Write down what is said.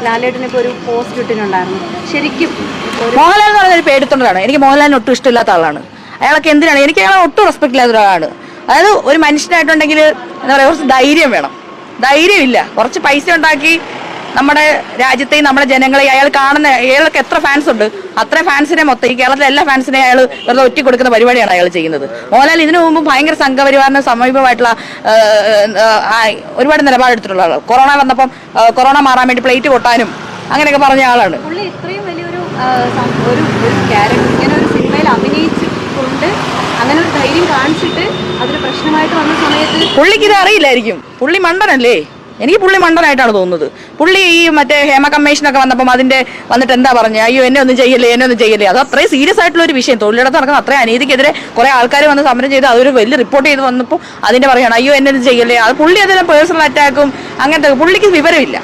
ലാലേട്ടന് ഇപ്പോൾ ഒരു പോസ്റ്റ് ഇട്ടിട്ടുണ്ടായിരുന്നു. ശരിക്കും മോഹൻലാൽ എന്ന് പറയുന്ന ഒരു പേടിത്തൊണ്ടതാണ്. എനിക്ക് മോഹൻലാലിന് ഒട്ടും ഇഷ്ടമില്ലാത്ത ആളാണ്. അയാളൊക്കെ എന്തിനാണ്, എനിക്ക് അയാളെ ഒട്ടും റെസ്പെക്ട് ഇല്ലാത്ത ഒരാളാണ്. അതായത് ഒരു മനുഷ്യനായിട്ടുണ്ടെങ്കിൽ എന്താ പറയുക, കുറച്ച് ധൈര്യം വേണം. ധൈര്യമില്ല. കുറച്ച് പൈസ ഉണ്ടാക്കി നമ്മുടെ രാജ്യത്തെയും നമ്മുടെ ജനങ്ങളെയും അയാൾ കാണുന്ന, അയാൾക്ക് എത്ര ഫാൻസ് ഉണ്ട്, അത്ര ഫാൻസിനെ മൊത്തം ഈ കേരളത്തിലെ എല്ലാ ഫാൻസിനെയും അയാൾ വെറുതെ ഒറ്റ കൊടുക്കുന്ന പരിപാടിയാണ് അയാൾ ചെയ്യുന്നത്. മോഹൻലാൽ ഇതിനു മുമ്പ് ഭയങ്കര സംഘപരിവാറിന് സമീപമായിട്ടുള്ള ഒരുപാട് നിലപാടെടുത്തിട്ടുള്ള ആളാണ്. കൊറോണ വന്നപ്പം കൊറോണ മാറാൻ വേണ്ടി പ്ലേറ്റ് കൊട്ടാനും അങ്ങനെയൊക്കെ പറഞ്ഞ ആളാണ്. പുള്ളി ഇത്രയും വലിയൊരു ക്യാരക്ടർ ഇങ്ങനെ ഒരു സിനിമയിൽ അഭിനയിച്ചിട്ടുണ്ട്, അങ്ങനെ ഒരു ധൈര്യം കാണിച്ചിട്ട് അതൊരു പ്രശ്നമായിട്ട് വന്ന സമയത്ത് പുള്ളിക്ക് ഇത് അറിയില്ലായിരിക്കും. പുള്ളി മണ്ടനല്ലേ? എനിക്ക് പുള്ളി മണ്ടനായിട്ടാണ് തോന്നുന്നത്. പുള്ളി ഈ മറ്റേ ഹേമ കമ്മീഷനൊക്കെ വന്നപ്പം അതിന്റെ വന്നിട്ട് എന്താ പറഞ്ഞത്, അയ്യോ എന്നെ ഒന്നും ചെയ്യല്ലേ, എന്നെ ഒന്നും ചെയ്യല്ലേ. അത് അത്രയും സീരിയസ് ആയിട്ടുള്ള ഒരു വിഷയം. തൊഴിലിടത്ത് നടക്കുന്ന അത്രയും അനീതിക്കെതിരെ കുറെ ആൾക്കാർ വന്ന് സമരം ചെയ്ത് അതൊരു വലിയ റിപ്പോർട്ട് ചെയ്ത് വന്നപ്പോൾ അതിന്റെ പറയണം അയ്യോ എന്നെ ഒന്നും ചെയ്യല്ലേ. അത് പുള്ളി അതിനെ പേഴ്സണൽ അറ്റാക്കും അങ്ങനത്തെ, പുള്ളിക്ക് വിവരമില്ല.